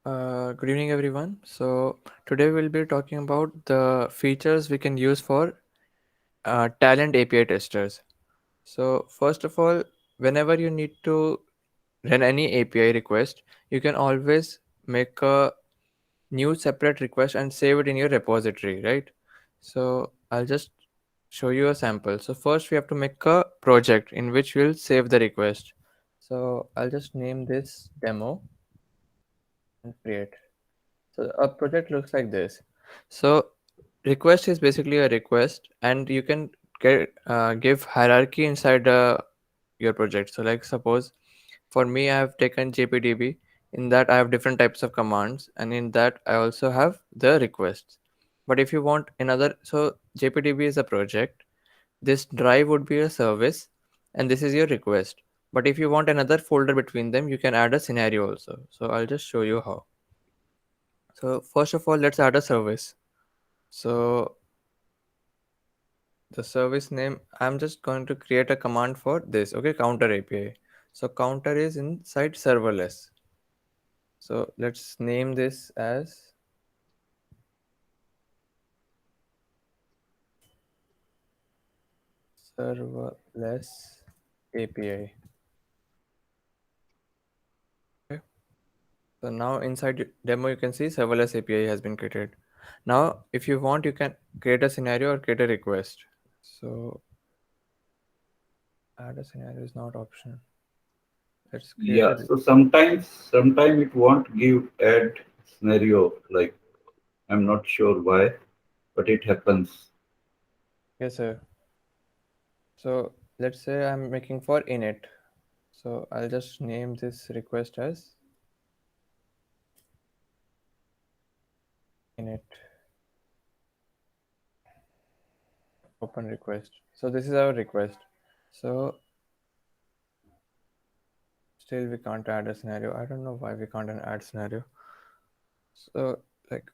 Good evening, everyone. So, today we'll be talking about the features we can use for Talent API testers. So, first of all, whenever you need to run any API request, you can always make a new separate request and save it in your repository, right? So, I'll just show you a sample. So, first we have to make a project in which we'll save the request. So, I'll just name this demo and create. So a project looks like this. So request is basically a request, and you can give hierarchy inside your project. So like suppose for me, I have taken JPDB. In that, I have different types of commands, and in that, I also have the requests. But if you want another, so JPDB is a project. This drive would be a service, and this is your request. But if you want another folder between them, you can add a scenario also. So I'll just show you how. So first of all, let's add a service. So the service name, I'm just going to create a command for this. Okay, counter API. So counter is inside serverless. So let's name this as serverless API. Okay. So now inside demo, you can see serverless API has been created. Now, if you want, you can create a scenario or create a request. So add a scenario is not optional. Let's create Yeah, a so sometimes it won't give add scenario, like I'm not sure why, but it happens. yes, sir. So let's say I'm making for init. So I'll just name this request as init open request. So this is our request. So still we can't add a scenario. I don't know why we can't add scenario. So like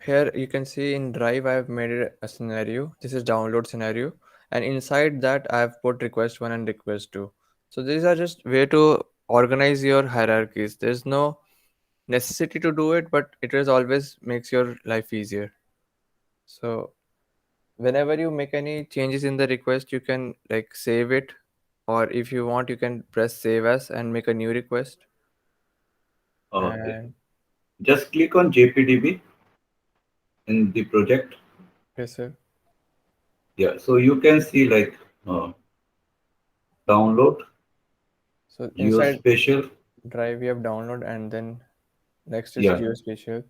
here you can see in Drive I have made it a scenario. This is download scenario, and inside that I have put request one and request two. So these are just way to organize your hierarchies. There's no necessity to do it, but it is always makes your life easier. So whenever you make any changes in the request, you can like save it, or if you want, you can press save as and make a new request. Okay. And Just click on JPDB in the project. yes, sir. Yeah, so you can see like uh, download, So inside geospatial. Drive we have download, and then next is Yeah, geospatial.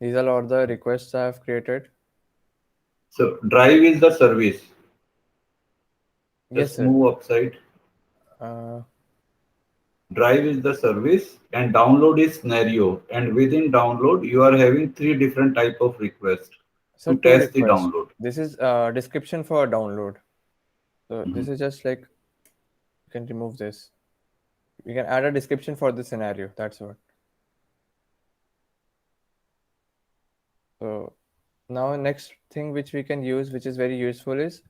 These are all the requests I have created. so drive is the service. Yes, Just sir. move upside. uh, Drive is the service and download is scenario. And within download, you are having three different type of requests so to two test the requests. download. This is description for download. So Mhm. this is just like you can remove this. We can add a description for the scenario. That's what. So now next thing which we can use, which is very useful, is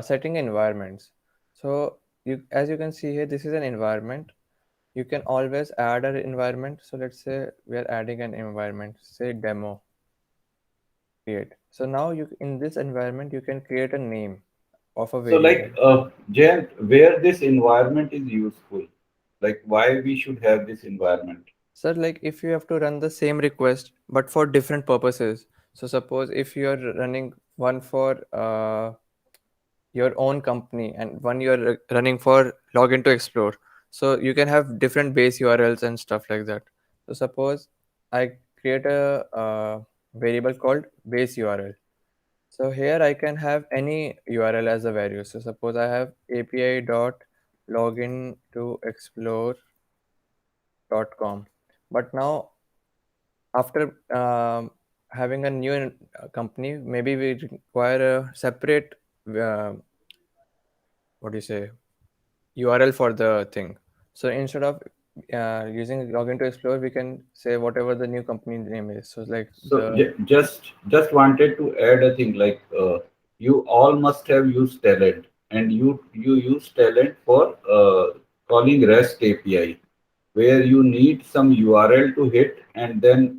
setting environments. So you, as you can see here, this is an environment. You can always add an environment. So let's say we are adding an environment, say demo create. So now you, in this environment, you can create a name of a So variable. Jayant, where this environment is useful, like why we should have this environment. So like if you have to run the same request but for different purposes. So suppose if you are running one for your own company and one you are running for login to explore, so you can have different base urls and stuff like that. So suppose I create a variable called base url. So here I can have any url as a value. So suppose I have api dot login to explore.com. But now after having a new company, maybe we require a separate uh, what do you say URL for the thing. So instead of using login to explore, we can say whatever the new company name is. So like So the just wanted to add a thing like you all must have used Talent, and you use Talent for calling REST API. where you need some URL to hit, and then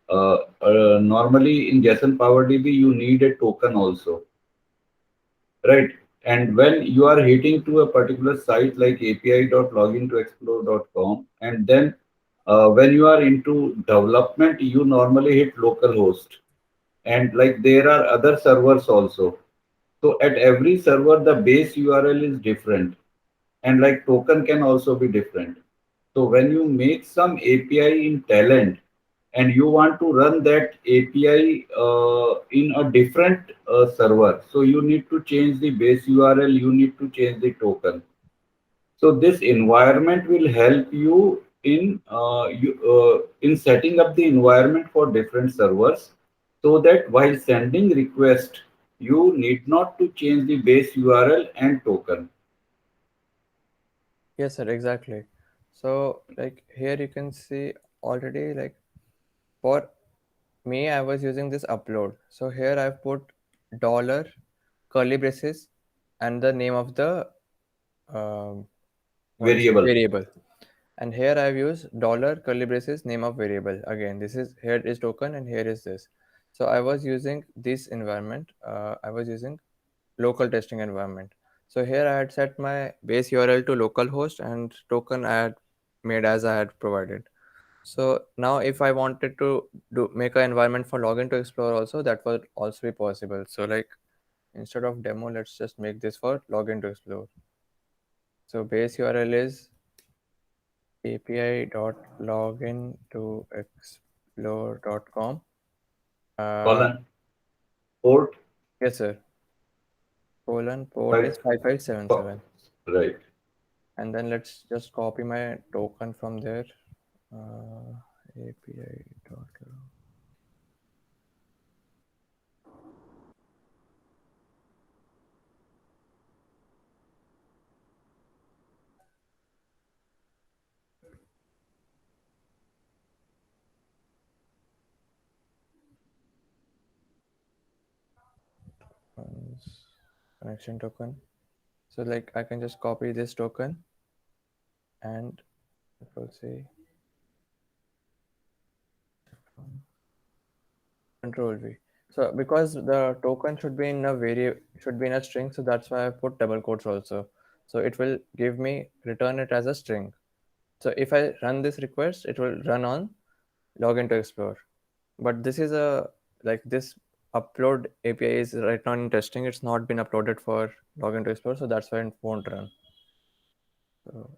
normally in JSON PowerDB you need a token also, right? And when you are hitting to a particular site like api.logintoexplore.com, and then when you are into development, you normally hit localhost, and like there are other servers also. So at every server, the base URL is different, and like token can also be different. So when you make some API in Talend and you want to run that API in a different server, so you need to change the base URL, you need to change the token. So this environment will help you in setting up the environment for different servers, so that while sending request, you need not to change the base URL and token. Yes, sir, exactly. So like here you can see already, like for me, I was using this upload. So here I've put dollar curly braces and the name of the um, what is it, Variable. variable. And here I've used dollar curly braces name of variable. Again, this is here is token and here is this. So I was using this environment. I was using local testing environment. So here I had set my base URL to localhost and token I had made as I had provided. So now if I wanted to do make an environment for login to explore also, that would also be possible. So like instead of demo, let's just make this for login to explore. So base URL is api.login to explore.com. Colon port Yes, sir. Colon port five. is 5577. Right. And then let's just copy my token from there. API.log. Connection token. So like I can just copy this token and it will say control V. So because the token should be in a should be in a string, so that's why I put double quotes also. So it will give me return it as a string. So if I run this request, it will run on login to explore. But this is a like this upload API is right now in testing. It's not been uploaded for login to explore, so that's why it won't run. So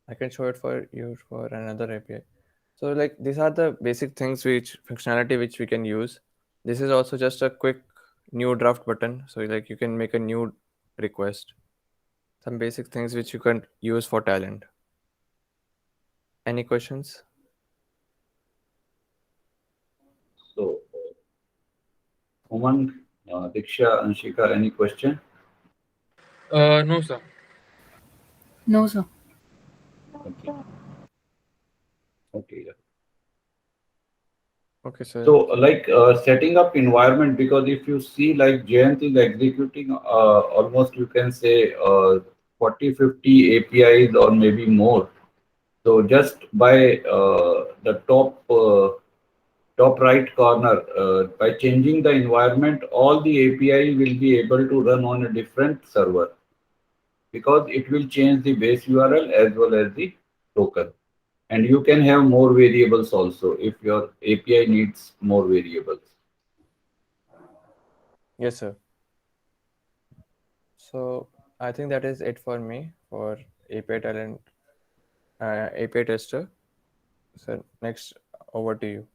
I can show it for you for another API. So like these are the basic things which functionality which we can use. This is also just a quick new draft button. So like you can make a new request. Some basic things which you can use for Talend. Any questions? So, Umang, Diksha, Anshika, any question? No, sir. No, sir. Okay. Okay. Yeah. Okay, sir. So, setting up environment, because if you see, like Jayant is executing almost, you can say, 40, 50 APIs or maybe more. So, just by the top right corner, by changing the environment, all the API will be able to run on a different server, because it will change the base URL as well as the token. And you can have more variables also if your API needs more variables. Yes, sir. So I think that is it for me for API Talend, API tester. So next, over to you.